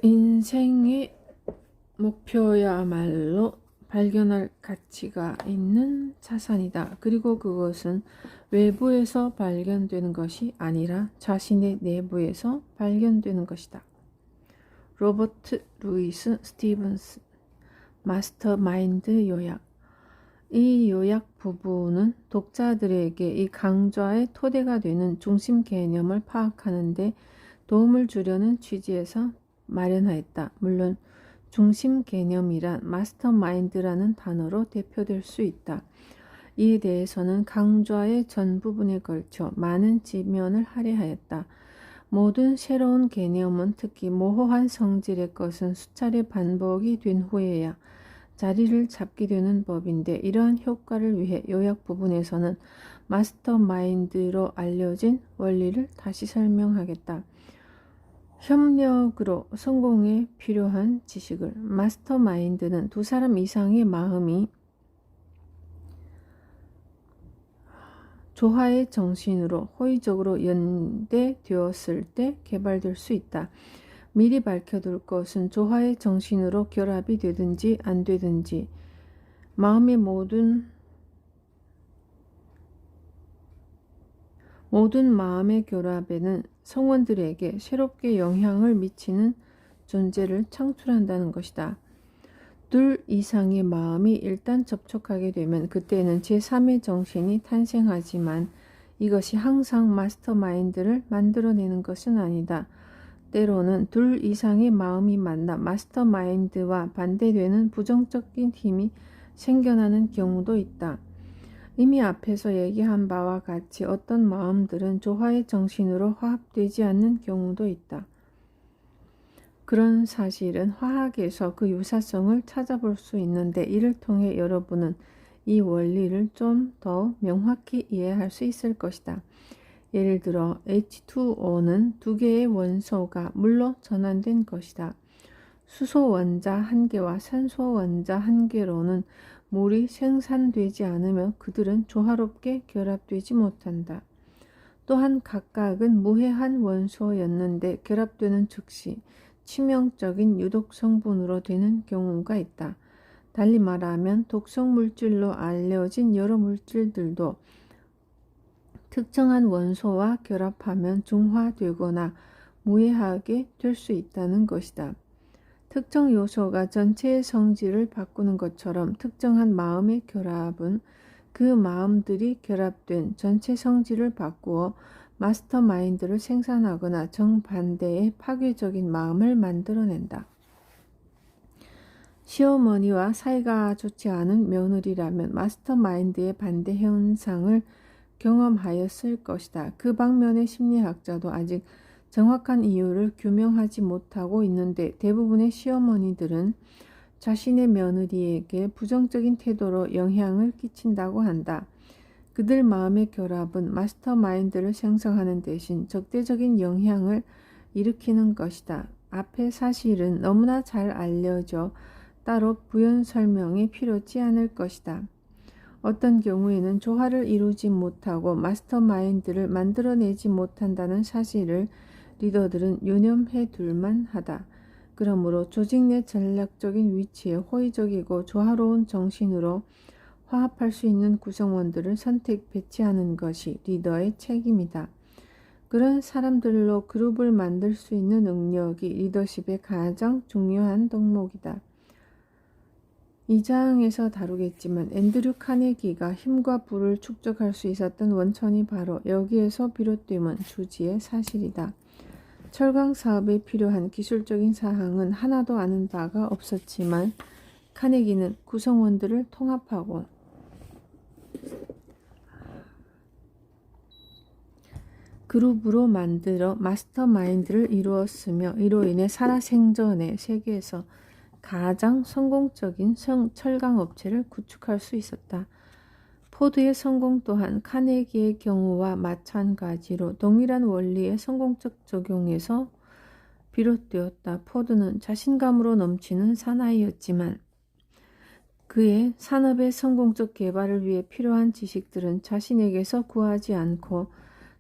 인생의 목표야말로 발견할 가치가 있는 자산이다. 그리고 그것은 외부에서 발견되는 것이 아니라 자신의 내부에서 발견되는 것이다. 로버트 루이스 스티븐스 마스터마인드 요약. 이 요약 부분은 독자들에게 이 강좌의 토대가 되는 중심 개념을 파악하는 데 도움을 주려는 취지에서 마련하였다. 물론 중심 개념이란 마스터마인드라는 단어로 대표될 수 있다. 이에 대해서는 강좌의 전 부분에 걸쳐 많은 지면을 할애하였다. 모든 새로운 개념은 특히 모호한 성질의 것은 수차례 반복이 된 후에야 자리를 잡게 되는 법인데, 이러한 효과를 위해 요약 부분에서는 마스터마인드로 알려진 원리를 다시 설명하겠다. 협력으로 성공에 필요한 지식을. 마스터마인드는 두 사람 이상의 마음이 조화의 정신으로 호의적으로 연대되었을 때 개발될 수 있다. 미리 밝혀둘 것은 조화의 정신으로 결합이 되든지 안 되든지 마음의 모든 마음의 결합에는 성원들에게 새롭게 영향을 미치는 존재를 창출한다는 것이다. 둘 이상의 마음이 일단 접촉하게 되면 그때는 제3의 정신이 탄생하지만 이것이 항상 마스터마인드를 만들어내는 것은 아니다. 때로는 둘 이상의 마음이 만나 마스터마인드와 반대되는 부정적인 힘이 생겨나는 경우도 있다. 이미 앞에서 얘기한 바와 같이 어떤 마음들은 조화의 정신으로 화합되지 않는 경우도 있다. 그런 사실은 화학에서 그 유사성을 찾아볼 수 있는데, 이를 통해 여러분은 이 원리를 좀 더 명확히 이해할 수 있을 것이다. 예를 들어 H2O는 두 개의 원소가 물로 전환된 것이다. 수소 원자 1개와 산소 원자 1개로는 물이 생산되지 않으며 그들은 조화롭게 결합되지 못한다. 또한 각각은 무해한 원소였는데 결합되는 즉시 치명적인 유독 성분으로 되는 경우가 있다. 달리 말하면 독성 물질로 알려진 여러 물질들도 특정한 원소와 결합하면 중화되거나 무해하게 될 수 있다는 것이다. 특정 요소가 전체의 성질을 바꾸는 것처럼 특정한 마음의 결합은 그 마음들이 결합된 전체 성질을 바꾸어 마스터마인드를 생산하거나 정반대의 파괴적인 마음을 만들어낸다. 시어머니와 사이가 좋지 않은 며느리라면 마스터마인드의 반대 현상을 경험하였을 것이다. 그 방면의 심리학자도 아직 정확한 이유를 규명하지 못하고 있는데, 대부분의 시어머니들은 자신의 며느리에게 부정적인 태도로 영향을 끼친다고 한다. 그들 마음의 결합은 마스터마인드를 생성하는 대신 적대적인 영향을 일으키는 것이다. 앞의 사실은 너무나 잘 알려져 따로 부연 설명이 필요치 않을 것이다. 어떤 경우에는 조화를 이루지 못하고 마스터마인드를 만들어내지 못한다는 사실을 리더들은 유념해 둘만 하다. 그러므로 조직 내 전략적인 위치에 호의적이고 조화로운 정신으로 화합할 수 있는 구성원들을 선택 배치하는 것이 리더의 책임이다. 그런 사람들로 그룹을 만들 수 있는 능력이 리더십의 가장 중요한 덕목이다. 이 장에서 다루겠지만 앤드류 카네기가 힘과 부를 축적할 수 있었던 원천이 바로 여기에서 비롯됨은 주지의 사실이다. 철강 사업에 필요한 기술적인 사항은 하나도 아는 바가 없었지만 카네기는 구성원들을 통합하고 그룹으로 만들어 마스터마인드를 이루었으며 이로 인해 살아생전의 세계에서 가장 성공적인 철강 업체를 구축할 수 있었다. 포드의 성공 또한 카네기의 경우와 마찬가지로 동일한 원리의 성공적 적용에서 비롯되었다. 포드는 자신감으로 넘치는 사나이였지만 그의 산업의 성공적 개발을 위해 필요한 지식들은 자신에게서 구하지 않고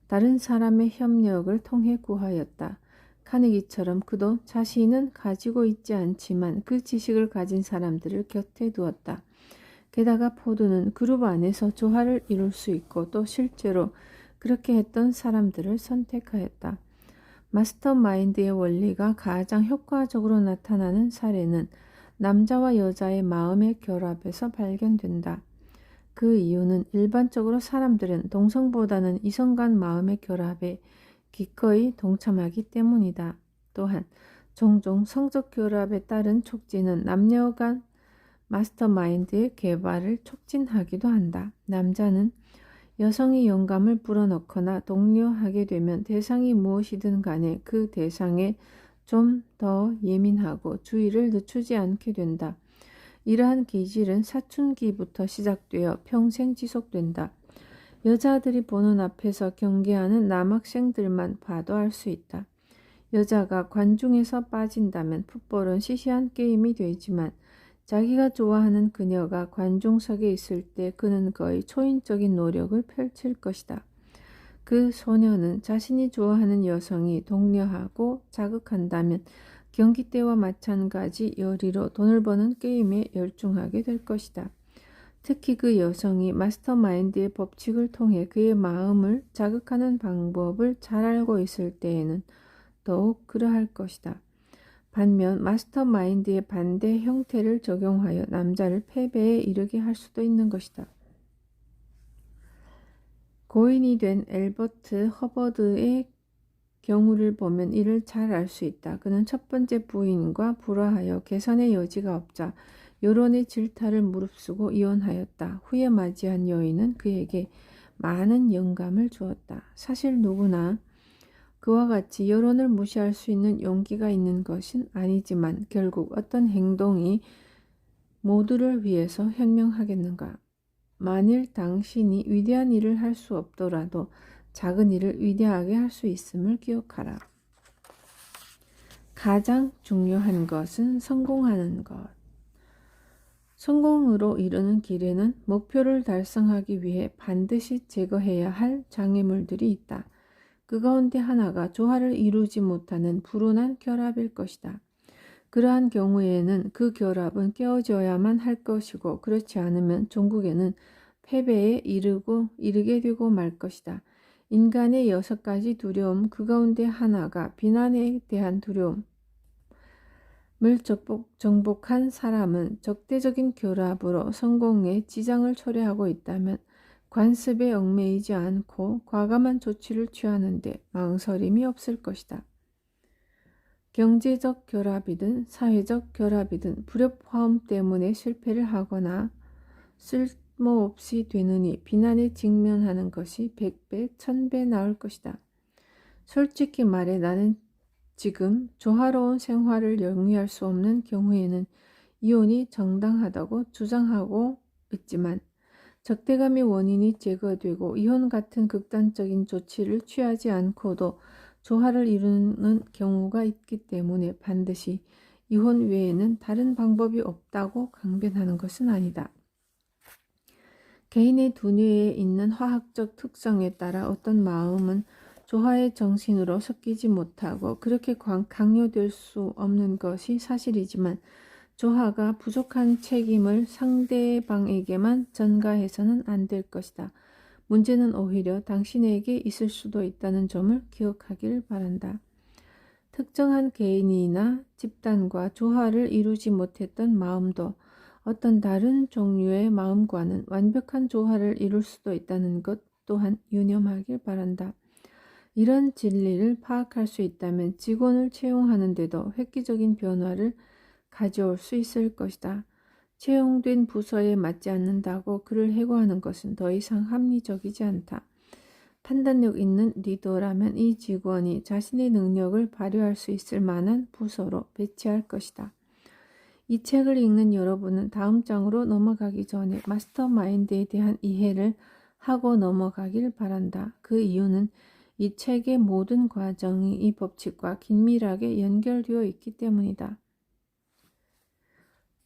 다른 사람의 협력을 통해 구하였다. 카네기처럼 그도 자신은 가지고 있지 않지만 그 지식을 가진 사람들을 곁에 두었다. 게다가 포드는 그룹 안에서 조화를 이룰 수 있고 또 실제로 그렇게 했던 사람들을 선택하였다. 마스터마인드의 원리가 가장 효과적으로 나타나는 사례는 남자와 여자의 마음의 결합에서 발견된다. 그 이유는 일반적으로 사람들은 동성보다는 이성 간 마음의 결합에 기꺼이 동참하기 때문이다. 또한 종종 성적 결합에 따른 촉진은 남녀 간 마스터마인드의 개발을 촉진하기도 한다. 남자는 여성이 영감을 불어넣거나 독려하게 되면 대상이 무엇이든 간에 그 대상에 좀 더 예민하고 주의를 늦추지 않게 된다. 이러한 기질은 사춘기부터 시작되어 평생 지속된다. 여자들이 보는 앞에서 경계하는 남학생들만 봐도 알 수 있다. 여자가 관중에서 빠진다면 풋볼은 시시한 게임이 되지만 자기가 좋아하는 그녀가 관중석에 있을 때 그는 거의 초인적인 노력을 펼칠 것이다. 그 소녀는 자신이 좋아하는 여성이 독려하고 자극한다면 경기 때와 마찬가지 열의로 돈을 버는 게임에 열중하게 될 것이다. 특히 그 여성이 마스터마인드의 법칙을 통해 그의 마음을 자극하는 방법을 잘 알고 있을 때에는 더욱 그러할 것이다. 반면 마스터마인드의 반대 형태를 적용하여 남자를 패배에 이르게 할 수도 있는 것이다. 고인이 된 엘버트 허버드의 경우를 보면 이를 잘 알 수 있다. 그는 첫 번째 부인과 불화하여 개선의 여지가 없자 여론의 질타를 무릅쓰고 이혼하였다. 후에 맞이한 여인은 그에게 많은 영감을 주었다. 사실 누구나 그와 같이 여론을 무시할 수 있는 용기가 있는 것은 아니지만 결국 어떤 행동이 모두를 위해서 현명하겠는가? 만일 당신이 위대한 일을 할 수 없더라도 작은 일을 위대하게 할 수 있음을 기억하라. 가장 중요한 것은 성공하는 것. 성공으로 이르는 길에는 목표를 달성하기 위해 반드시 제거해야 할 장애물들이 있다. 그 가운데 하나가 조화를 이루지 못하는 불운한 결합일 것이다. 그러한 경우에는 그 결합은 깨어져야만 할 것이고 그렇지 않으면 종국에는 패배에 이르게 되고 말 것이다. 인간의 6가지 두려움 그 가운데 하나가 비난에 대한 두려움을 정복한 사람은 적대적인 결합으로 성공에 지장을 초래하고 있다면 관습에 얽매이지 않고 과감한 조치를 취하는데 망설임이 없을 것이다. 경제적 결합이든 사회적 결합이든 불협화음 때문에 실패를 하거나 쓸모없이 되느니 비난에 직면하는 것이 100배, 1000배 나을 것이다. 솔직히 말해 나는 지금 조화로운 생활을 영위할 수 없는 경우에는 이혼이 정당하다고 주장하고 있지만 적대감의 원인이 제거되고 이혼 같은 극단적인 조치를 취하지 않고도 조화를 이루는 경우가 있기 때문에 반드시 이혼 외에는 다른 방법이 없다고 강변하는 것은 아니다. 개인의 두뇌에 있는 화학적 특성에 따라 어떤 마음은 조화의 정신으로 섞이지 못하고 그렇게 강요될 수 없는 것이 사실이지만 조화가 부족한 책임을 상대방에게만 전가해서는 안 될 것이다. 문제는 오히려 당신에게 있을 수도 있다는 점을 기억하길 바란다. 특정한 개인이나 집단과 조화를 이루지 못했던 마음도 어떤 다른 종류의 마음과는 완벽한 조화를 이룰 수도 있다는 것 또한 유념하길 바란다. 이런 진리를 파악할 수 있다면 직원을 채용하는 데도 획기적인 변화를 가져올 수 있을 것이다. 채용된 부서에 맞지 않는다고 그를 해고하는 것은 더 이상 합리적이지 않다. 판단력 있는 리더라면 이 직원이 자신의 능력을 발휘할 수 있을 만한 부서로 배치할 것이다. 이 책을 읽는 여러분은 다음 장으로 넘어가기 전에 마스터마인드에 대한 이해를 하고 넘어가길 바란다. 그 이유는 이 책의 모든 과정이 이 법칙과 긴밀하게 연결되어 있기 때문이다.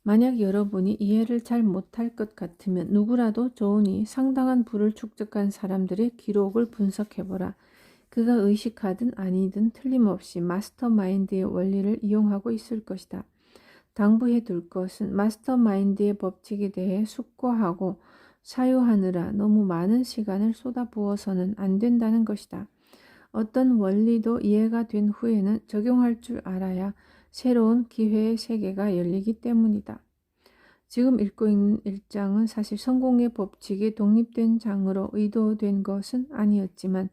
만약 여러분이 이해를 잘 못할 것 같으면 누구라도 좋으니 상당한 부를 축적한 사람들의 기록을 분석해보라. 그가 의식하든 아니든 틀림없이 마스터마인드의 원리를 이용하고 있을 것이다. 당부해 둘 것은 마스터마인드의 법칙에 대해 숙고하고 사유하느라 너무 많은 시간을 쏟아부어서는 안 된다는 것이다. 어떤 원리도 이해가 된 후에는 적용할 줄 알아야 새로운 기회의 세계가 열리기 때문이다. 지금 읽고 있는 1장은 사실 성공의 법칙이 독립된 장으로 의도된 것은 아니었지만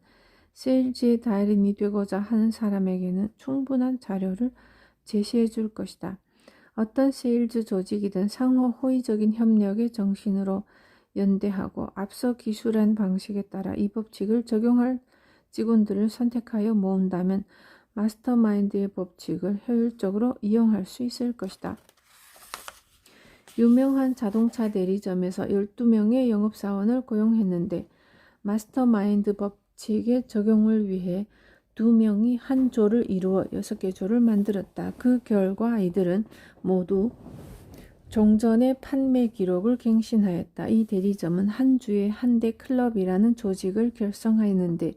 세일즈의 달인이 되고자 하는 사람에게는 충분한 자료를 제시해 줄 것이다. 어떤 세일즈 조직이든 상호 호의적인 협력의 정신으로 연대하고 앞서 기술한 방식에 따라 이 법칙을 적용할 직원들을 선택하여 모은다면 마스터마인드의 법칙을 효율적으로 이용할 수 있을 것이다. 유명한 자동차 대리점에서 12명의 영업사원을 고용했는데 마스터마인드 법칙의 적용을 위해 2명이 한 조를 이루어 6개 조를 만들었다. 그 결과 이들은 모두 종전의 판매 기록을 갱신하였다. 이 대리점은 한 주에 한 대 클럽이라는 조직을 결성하였는데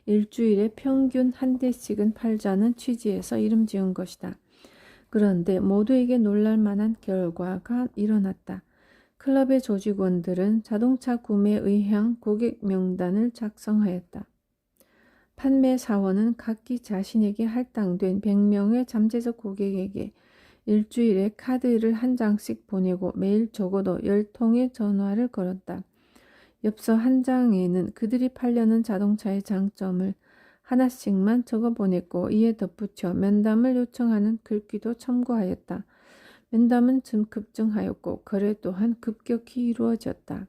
일주일에 평균 한 대씩은 팔자는 취지에서 이름 지은 것이다. 그런데 모두에게 놀랄만한 결과가 일어났다. 클럽의 조직원들은 자동차 구매 의향 고객 명단을 작성하였다. 판매 사원은 각기 자신에게 할당된 100명의 잠재적 고객에게 일주일에 카드를 한 장씩 보내고 매일 적어도 10통의 전화를 걸었다. 엽서 한 장에는 그들이 팔려는 자동차의 장점을 하나씩만 적어보냈고 이에 덧붙여 면담을 요청하는 글귀도 첨부하였다. 면담은 급증하였고 거래 또한 급격히 이루어졌다.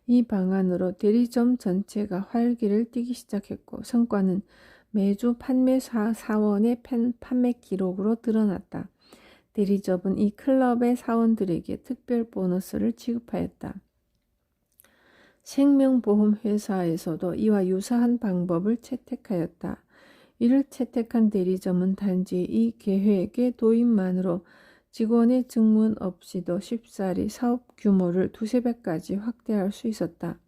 이 방안으로 대리점 전체가 활기를 띠기 시작했고 성과는 매주 판매 사원의 판매 기록으로 드러났다. 대리점은 이 클럽의 사원들에게 특별 보너스를 지급하였다. 생명보험회사에서도 이와 유사한 방법을 채택하였다. 이를 채택한 대리점은 단지 이 계획의 도입만으로 직원의 증문 없이도 쉽사리 사업 규모를 2~3배까지 확대할 수 있었다.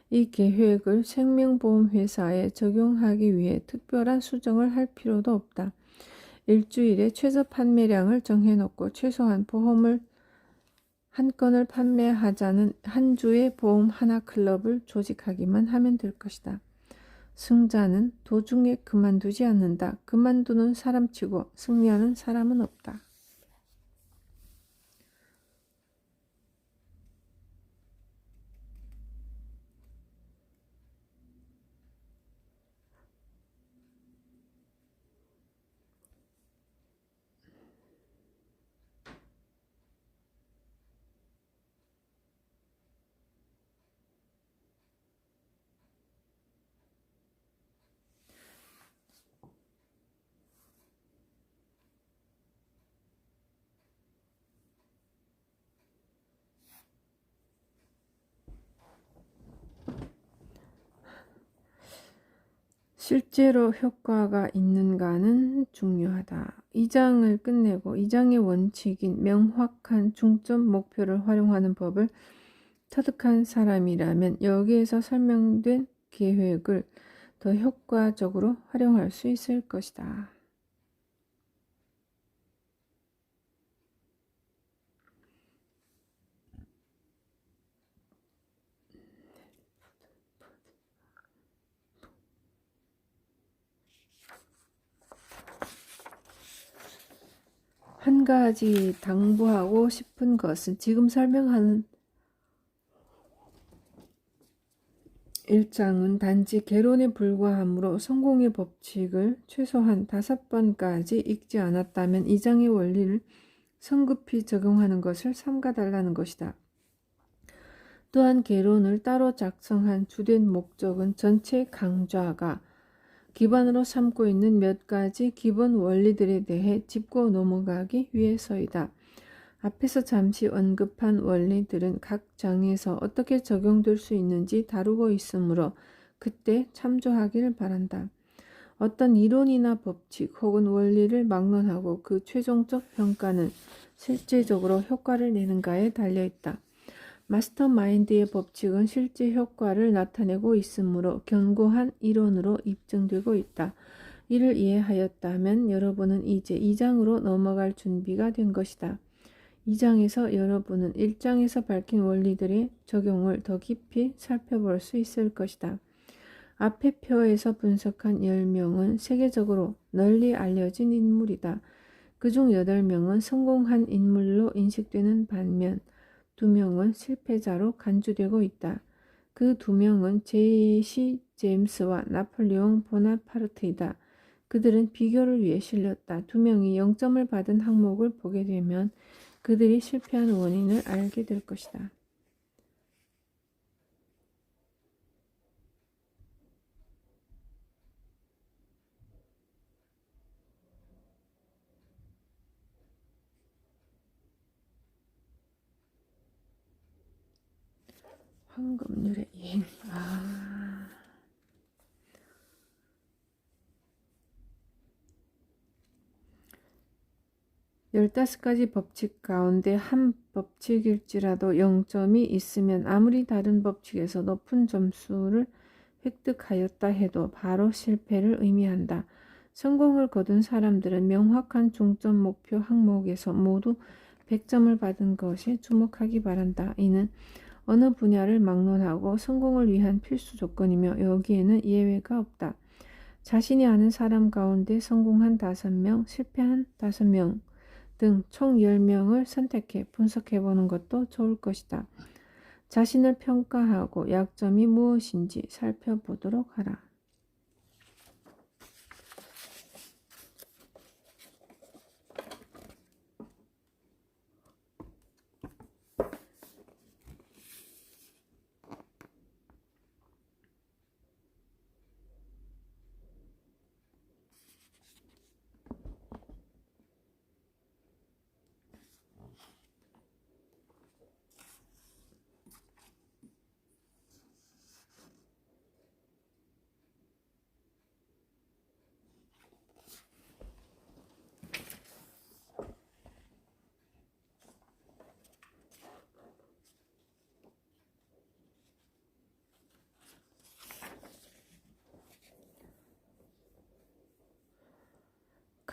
이 계획을 생명보험회사에 적용하기 위해 특별한 수정을 할 필요도 없다. 일주일에 최저 판매량을 정해놓고 최소한 보험을 한 건을 판매하자는 한 주의 보험 하나 클럽을 조직하기만 하면 될 것이다. 승자는 도중에 그만두지 않는다. 그만두는 사람치고 승리하는 사람은 없다. 실제로 효과가 있는가는 중요하다. 2장을 끝내고 2장의 원칙인 명확한 중점 목표를 활용하는 법을 터득한 사람이라면 여기에서 설명된 계획을 더 효과적으로 활용할 수 있을 것이다. 한 가지 당부하고 싶은 것은 지금 설명하는 1장은 단지 개론에 불과하므로 성공의 법칙을 최소한 5번까지 읽지 않았다면 2장의 원리를 성급히 적용하는 것을 삼가달라는 것이다. 또한 개론을 따로 작성한 주된 목적은 전체 강좌가 기반으로 삼고 있는 몇 가지 기본 원리들에 대해 짚고 넘어가기 위해서이다. 앞에서 잠시 언급한 원리들은 각 장에서 어떻게 적용될 수 있는지 다루고 있으므로 그때 참조하기를 바란다. 어떤 이론이나 법칙 혹은 원리를 막론하고 그 최종적 평가는 실제적으로 효과를 내는가에 달려있다. 마스터마인드의 법칙은 실제 효과를 나타내고 있으므로 견고한 이론으로 입증되고 있다. 이를 이해하였다면 여러분은 이제 2장으로 넘어갈 준비가 된 것이다. 2장에서 여러분은 1장에서 밝힌 원리들의 적용을 더 깊이 살펴볼 수 있을 것이다. 앞의 표에서 분석한 10명은 세계적으로 널리 알려진 인물이다. 그중 8명은 성공한 인물로 인식되는 반면 2명은 실패자로 간주되고 있다. 그 2명은 제시 제임스와 나폴레옹 보나파르트이다. 그들은 비교를 위해 실렸다. 2명이 0점을 받은 항목을 보게 되면 그들이 실패한 원인을 알게 될 것이다. 황금률의 이행. 15가지 법칙 가운데 한 법칙일지라도 0점이 있으면 아무리 다른 법칙에서 높은 점수를 획득하였다 해도 바로 실패를 의미한다. 성공을 거둔 사람들은 명확한 중점 목표 항목에서 모두 100점을 받은 것에 주목하기 바란다. 이는 어느 분야를 막론하고 성공을 위한 필수 조건이며 여기에는 예외가 없다. 자신이 아는 사람 가운데 성공한 5명, 실패한 5명 등 총 10명을 선택해 분석해보는 것도 좋을 것이다. 자신을 평가하고 약점이 무엇인지 살펴보도록 하라.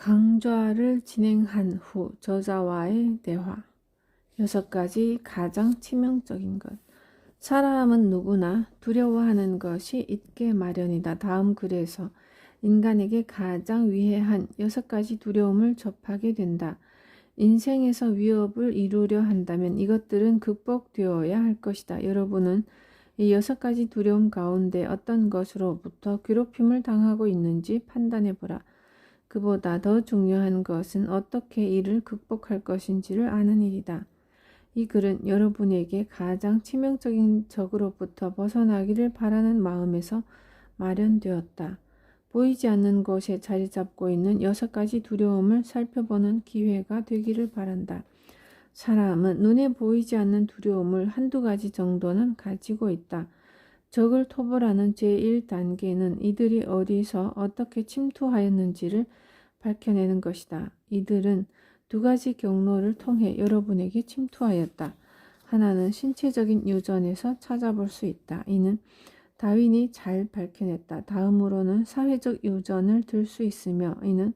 강좌를 진행한 후 저자와의 대화. 6가지 가장 치명적인 것. 사람은 누구나 두려워하는 것이 있게 마련이다. 다음 글에서 인간에게 가장 위해한 6가지 두려움을 접하게 된다. 인생에서 위협을 이루려 한다면 이것들은 극복되어야 할 것이다. 여러분은 이 6가지 두려움 가운데 어떤 것으로부터 괴롭힘을 당하고 있는지 판단해보라. 그보다 더 중요한 것은 어떻게 이를 극복할 것인지를 아는 일이다. 이 글은 여러분에게 가장 치명적인 적으로부터 벗어나기를 바라는 마음에서 마련되었다. 보이지 않는 곳에 자리 잡고 있는 6가지 두려움을 살펴보는 기회가 되기를 바란다. 사람은 눈에 보이지 않는 두려움을 1-2가지 정도는 가지고 있다. 적을 토벌하는 제1단계는 이들이 어디서 어떻게 침투하였는지를 밝혀내는 것이다. 이들은 2가지 경로를 통해 여러분에게 침투하였다. 하나는 신체적인 유전에서 찾아볼 수 있다. 이는 다윈이 잘 밝혀냈다. 다음으로는 사회적 유전을 들 수 있으며 이는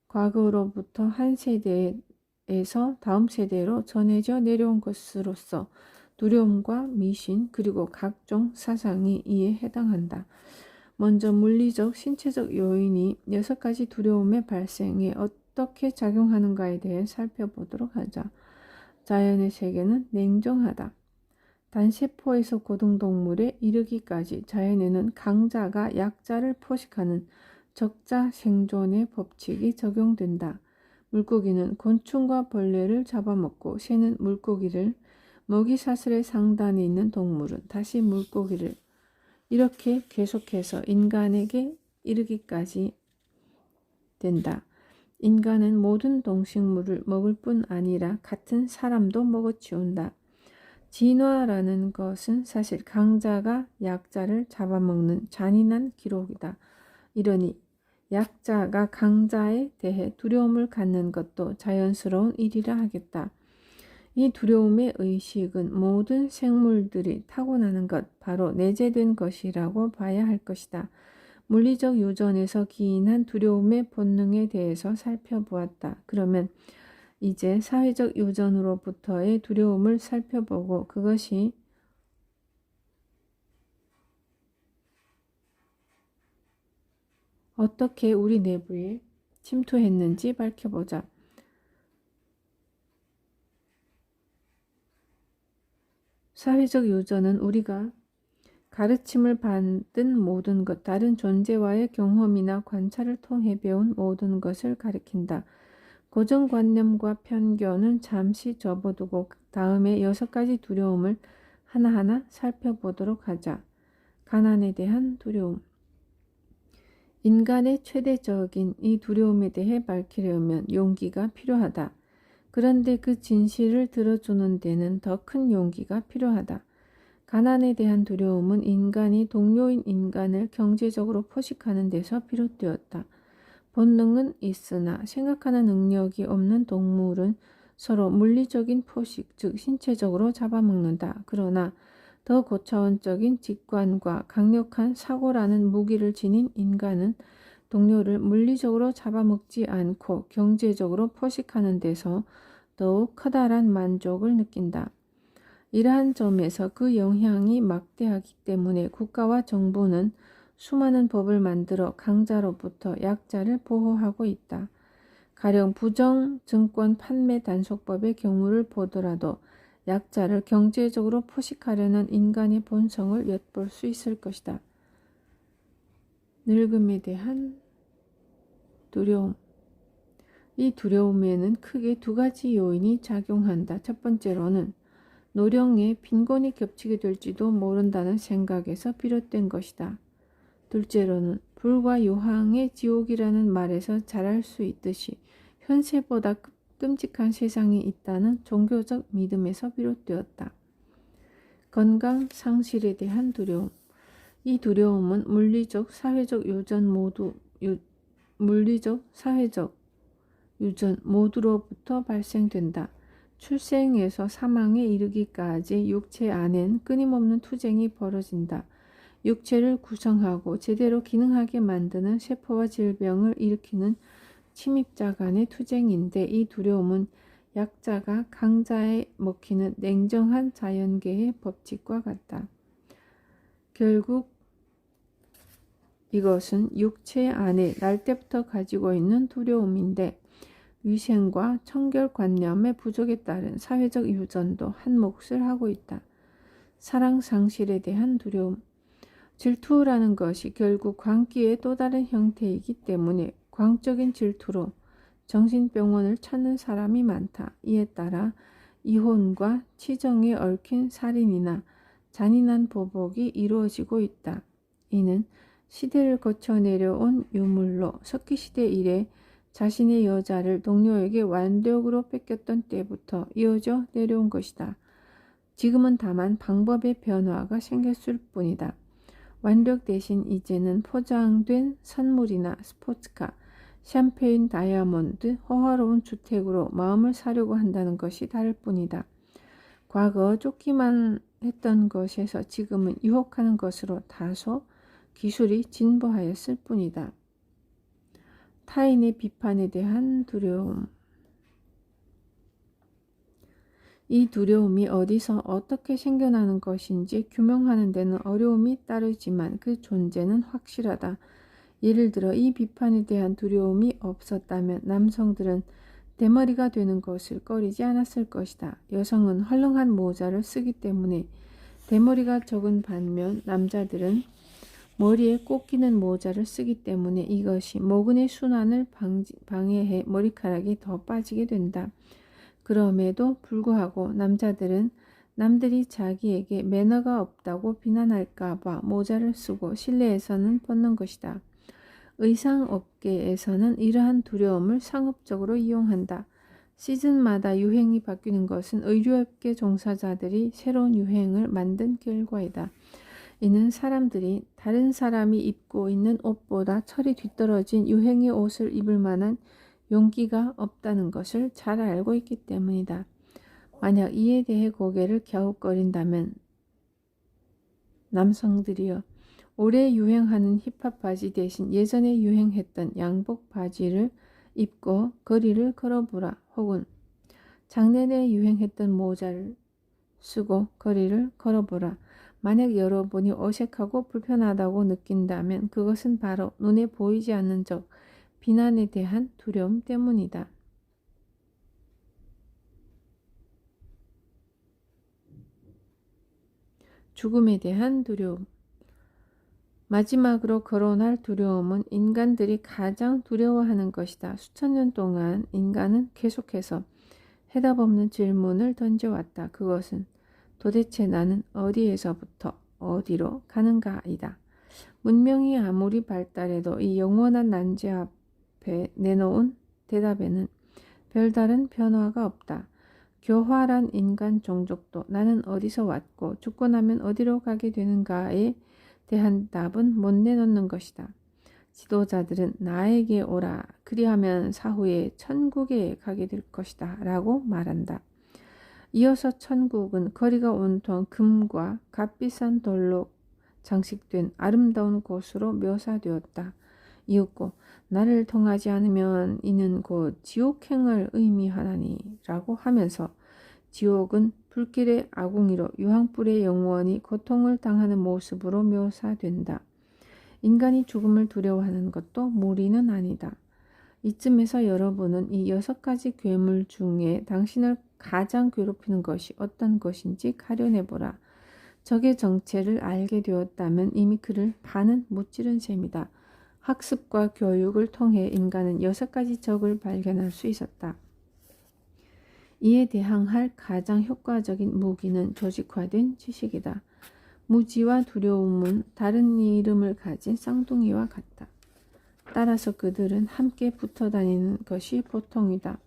과거로부터 한 세대에서 다음 세대로 전해져 내려온 것으로서 두려움과 미신 그리고 각종 사상이 이에 해당한다. 먼저 물리적, 신체적 요인이 6가지 두려움의 발생에 어떻게 작용하는가에 대해 살펴보도록 하자. 자연의 세계는 냉정하다. 단세포에서 고등동물에 이르기까지 자연에는 강자가 약자를 포식하는 적자 생존의 법칙이 적용된다. 물고기는 곤충과 벌레를 잡아먹고 새는 물고기를, 먹이사슬의 상단에 있는 동물은 다시 물고기를, 이렇게 계속해서 인간에게 이르기까지 된다. 인간은 모든 동식물을 먹을 뿐 아니라 같은 사람도 먹어치운다. 진화라는 것은 사실 강자가 약자를 잡아먹는 잔인한 기록이다. 이러니 약자가 강자에 대해 두려움을 갖는 것도 자연스러운 일이라 하겠다. 이 두려움의 의식은 모든 생물들이 타고나는 것, 바로 내재된 것이라고 봐야 할 것이다. 물리적 유전에서 기인한 두려움의 본능에 대해서 살펴보았다. 그러면 이제 사회적 유전으로부터의 두려움을 살펴보고 그것이 어떻게 우리 내부에 침투했는지 밝혀보자. 사회적 유전은 우리가 가르침을 받은 모든 것, 다른 존재와의 경험이나 관찰을 통해 배운 모든 것을 가리킨다. 고정관념과 편견은 잠시 접어두고 다음에 6가지 두려움을 하나하나 살펴보도록 하자. 가난에 대한 두려움. 인간의 최대적인 이 두려움에 대해 밝히려면 용기가 필요하다. 그런데 그 진실을 들어주는 데는 더 큰 용기가 필요하다. 가난에 대한 두려움은 인간이 동료인 인간을 경제적으로 포식하는 데서 비롯되었다. 본능은 있으나 생각하는 능력이 없는 동물은 서로 물리적인 포식, 즉 신체적으로 잡아먹는다. 그러나 더 고차원적인 직관과 강력한 사고라는 무기를 지닌 인간은 동료를 물리적으로 잡아먹지 않고 경제적으로 포식하는 데서 더욱 커다란 만족을 느낀다. 이러한 점에서 그 영향이 막대하기 때문에 국가와 정부는 수많은 법을 만들어 강자로부터 약자를 보호하고 있다. 가령 부정증권 판매 단속법의 경우를 보더라도 약자를 경제적으로 포식하려는 인간의 본성을 엿볼 수 있을 것이다. 늙음에 대한 두려움. 이 두려움에는 크게 2가지 요인이 작용한다. 첫 번째로는 노령에 빈곤이 겹치게 될지도 모른다는 생각에서 비롯된 것이다. 둘째로는 불과 유황의 지옥이라는 말에서 잘 알 수 있듯이 현세보다 끔찍한 세상이 있다는 종교적 믿음에서 비롯되었다. 건강 상실에 대한 두려움. 이 두려움은 물리적, 사회적 유전 모두로부터 발생된다. 출생에서 사망에 이르기까지 육체 안엔 끊임없는 투쟁이 벌어진다. 육체를 구성하고 제대로 기능하게 만드는 세포와 질병을 일으키는 침입자 간의 투쟁인데 이 두려움은 약자가 강자에 먹히는 냉정한 자연계의 법칙과 같다. 결국 이것은 육체 안에 날 때부터 가지고 있는 두려움인데 위생과 청결관념의 부족에 따른 사회적 유전도 한 몫을 하고 있다. 사랑 상실에 대한 두려움. 질투라는 것이 결국 광기의 또 다른 형태이기 때문에 광적인 질투로 정신병원을 찾는 사람이 많다. 이에 따라 이혼과 치정에 얽힌 살인이나 잔인한 보복이 이루어지고 있다. 이는 시대를 거쳐 내려온 유물로 석기시대 이래 자신의 여자를 동료에게 완력으로 뺏겼던 때부터 이어져 내려온 것이다. 지금은 다만 방법의 변화가 생겼을 뿐이다. 완력 대신 이제는 포장된 선물이나 스포츠카, 샴페인 다이아몬드, 호화로운 주택으로 마음을 사려고 한다는 것이 다를 뿐이다. 과거 쫓기만 했던 것에서 지금은 유혹하는 것으로 다소 기술이 진보하였을 뿐이다. 타인의 비판에 대한 두려움. 이 두려움이 어디서 어떻게 생겨나는 것인지 규명하는 데는 어려움이 따르지만 그 존재는 확실하다. 예를 들어 이 비판에 대한 두려움이 없었다면 남성들은 대머리가 되는 것을 꺼리지 않았을 것이다. 여성은 헐렁한 모자를 쓰기 때문에 대머리가 적은 반면 남자들은 머리에 꼭 끼는 모자를 쓰기 때문에 이것이 모근의 순환을 방해해 머리카락이 더 빠지게 된다. 그럼에도 불구하고 남자들은 남들이 자기에게 매너가 없다고 비난할까봐 모자를 쓰고 실내에서는 벗는 것이다. 의상업계에서는 이러한 두려움을 상업적으로 이용한다. 시즌마다 유행이 바뀌는 것은 의류업계 종사자들이 새로운 유행을 만든 결과이다. 이는 사람들이 다른 사람이 입고 있는 옷보다 철이 뒤떨어진 유행의 옷을 입을 만한 용기가 없다는 것을 잘 알고 있기 때문이다. 만약 이에 대해 고개를 갸웃거린다면 남성들이여 올해 유행하는 힙합 바지 대신 예전에 유행했던 양복 바지를 입고 거리를 걸어보라. 혹은 작년에 유행했던 모자를 쓰고 거리를 걸어보라. 만약 여러분이 어색하고 불편하다고 느낀다면 그것은 바로 눈에 보이지 않는 적 비난에 대한 두려움 때문이다. 죽음에 대한 두려움. 마지막으로 거론할 두려움은 인간들이 가장 두려워하는 것이다. 수천 년 동안 인간은 계속해서 해답 없는 질문을 던져왔다. 그것은 도대체 나는 어디에서부터 어디로 가는가이다. 문명이 아무리 발달해도 이 영원한 난제 앞에 내놓은 대답에는 별다른 변화가 없다. 교활한 인간 종족도 나는 어디서 왔고 죽고 나면 어디로 가게 되는가에 대한 답은 못 내놓는 것이다. 지도자들은 나에게 오라 그리하면 사후에 천국에 가게 될 것이다 라고 말한다. 이어서 천국은 거리가 온통 금과 값비싼 돌로 장식된 아름다운 곳으로 묘사되었다. 이윽고 나를 통하지 않으면 이는 곧 지옥행을 의미하나니 라고 하면서 지옥은 불길의 아궁이로 유황불의 영원히 고통을 당하는 모습으로 묘사된다. 인간이 죽음을 두려워하는 것도 무리는 아니다. 이쯤에서 여러분은 이 6가지 괴물 중에 당신을 가장 괴롭히는 것이 어떤 것인지 가려내보라. 적의 정체를 알게 되었다면 이미 그를 반은 무찌른 셈이다. 학습과 교육을 통해 인간은 6가지 적을 발견할 수 있었다. 이에 대항할 가장 효과적인 무기는 조직화된 지식이다. 무지와 두려움은 다른 이름을 가진 쌍둥이와 같다. 따라서 그들은 함께 붙어 다니는 것이 보통이다.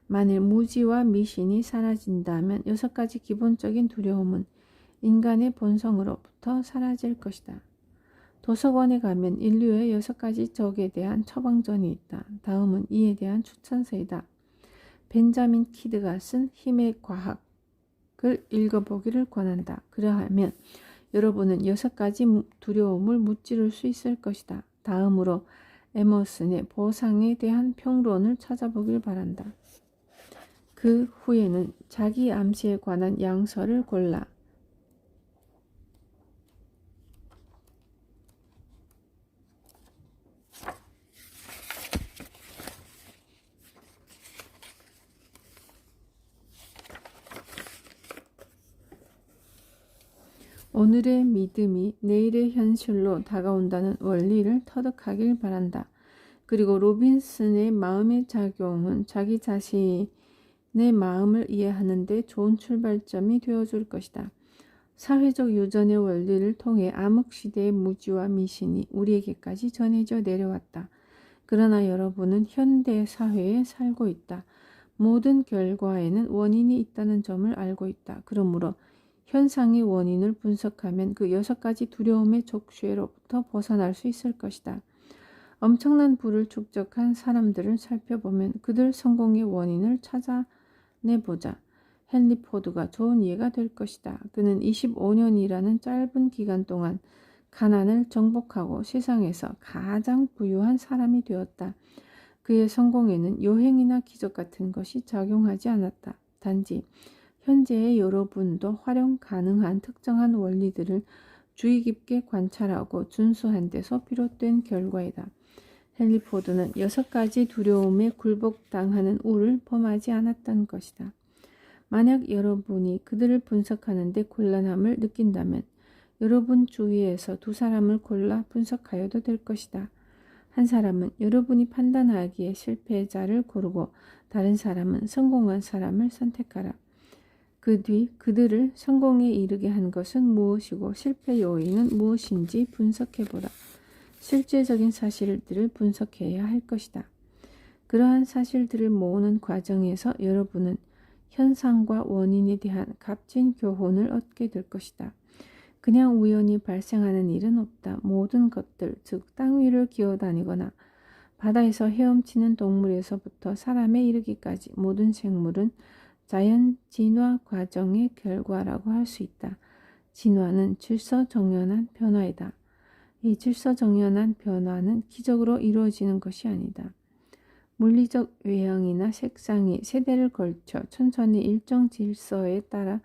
만일 무지와 미신이 사라진다면 6가지 기본적인 두려움은 인간의 본성으로부터 사라질 것이다. 도서관에 가면 인류의 6가지 적에 대한 처방전이 있다. 다음은 이에 대한 추천서이다. 벤자민 키드가 쓴 힘의 과학을 읽어보기를 권한다. 그러하면 여러분은 6가지 두려움을 무찌를 수 있을 것이다. 다음으로 에머슨의 보상에 대한 평론을 찾아보길 바란다. 그 후에는 자기 암시에 관한 양서를 골라 오늘의 믿음이 내일의 현실로 다가온다는 원리를 터득하길 바란다. 그리고 로빈슨의 마음의 작용은 자기 자신의 마음을 이해하는 데 좋은 출발점이 되어줄 것이다. 사회적 유전의 원리를 통해 암흑시대의 무지와 미신이 우리에게까지 전해져 내려왔다. 그러나 여러분은 현대 사회에 살고 있다. 모든 결과에는 원인이 있다는 점을 알고 있다. 그러므로 현상의 원인을 분석하면 그 6가지 두려움의 족쇄로부터 벗어날 수 있을 것이다. 엄청난 부를 축적한 사람들을 살펴보면 그들 성공의 원인을 찾아내보자. 헨리 포드가 좋은 예가 될 것이다. 그는 25년이라는 짧은 기간 동안 가난을 정복하고 세상에서 가장 부유한 사람이 되었다. 그의 성공에는 요행이나 기적 같은 것이 작용하지 않았다. 단지 현재의 여러분도 활용 가능한 특정한 원리들을 주의 깊게 관찰하고 준수한 데서 비롯된 결과이다. 헨리 포드는 6가지 두려움에 굴복당하는 우를 범하지 않았던 것이다. 만약 여러분이 그들을 분석하는 데 곤란함을 느낀다면 여러분 주위에서 2사람을 골라 분석하여도 될 것이다. 한 사람은 여러분이 판단하기에 실패자를 고르고 다른 사람은 성공한 사람을 선택하라. 그 뒤 그들을 성공에 이르게 한 것은 무엇이고 실패 요인은 무엇인지 분석해보라. 실제적인 사실들을 분석해야 할 것이다. 그러한 사실들을 모으는 과정에서 여러분은 현상과 원인에 대한 값진 교훈을 얻게 될 것이다. 그냥 우연히 발생하는 일은 없다. 모든 것들, 즉 땅 위를 기어다니거나 바다에서 헤엄치는 동물에서부터 사람에 이르기까지 모든 생물은 자연 진화 과정의 결과라고 할 수 있다. 진화는 질서정연한 변화이다. 이 질서정연한 변화는 기적으로 이루어지는 것이 아니다. 물리적 외형이나 색상이 세대를 걸쳐 천천히 일정 질서에 따라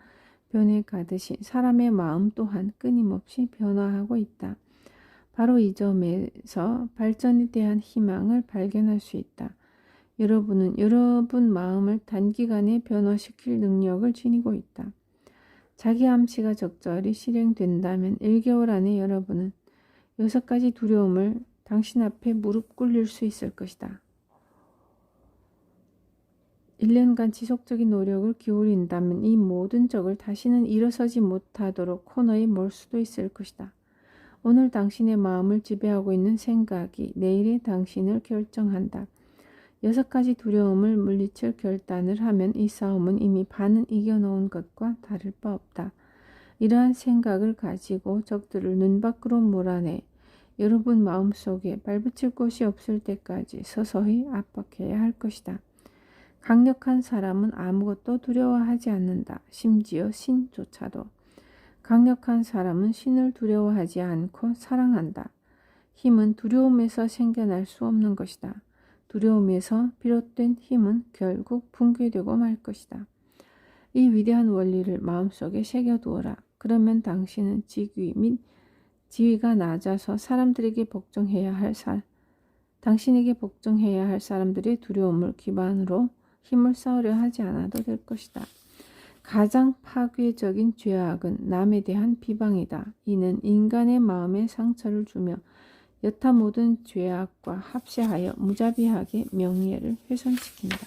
변해가듯이 사람의 마음 또한 끊임없이 변화하고 있다. 바로 이 점에서 발전에 대한 희망을 발견할 수 있다. 여러분은 여러분 마음을 단기간에 변화시킬 능력을 지니고 있다. 자기 암시가 적절히 실행된다면 1개월 안에 여러분은 6가지 두려움을 당신 앞에 무릎 꿇릴 수 있을 것이다. 1년간 지속적인 노력을 기울인다면 이 모든 적을 다시는 일어서지 못하도록 코너에 몰 수도 있을 것이다. 오늘 당신의 마음을 지배하고 있는 생각이 내일의 당신을 결정한다. 6가지 두려움을 물리칠 결단을 하면 이 싸움은 이미 반은 이겨놓은 것과 다를 바 없다. 이러한 생각을 가지고 적들을 눈 밖으로 몰아내 여러분 마음속에 발붙일 곳이 없을 때까지 서서히 압박해야 할 것이다. 강력한 사람은 아무것도 두려워하지 않는다. 심지어 신조차도. 강력한 사람은 신을 두려워하지 않고 사랑한다. 힘은 두려움에서 생겨날 수 없는 것이다. 두려움에서 비롯된 힘은 결국 붕괴되고 말 것이다. 이 위대한 원리를 마음속에 새겨두어라. 그러면 당신은 직위 및 지위가 낮아서 사람들에게 당신에게 복종해야 할 사람들의 두려움을 기반으로 힘을 쌓으려 하지 않아도 될 것이다. 가장 파괴적인 죄악은 남에 대한 비방이다. 이는 인간의 마음에 상처를 주며 여타 모든 죄악과 합세하여 무자비하게 명예를 훼손시킨다.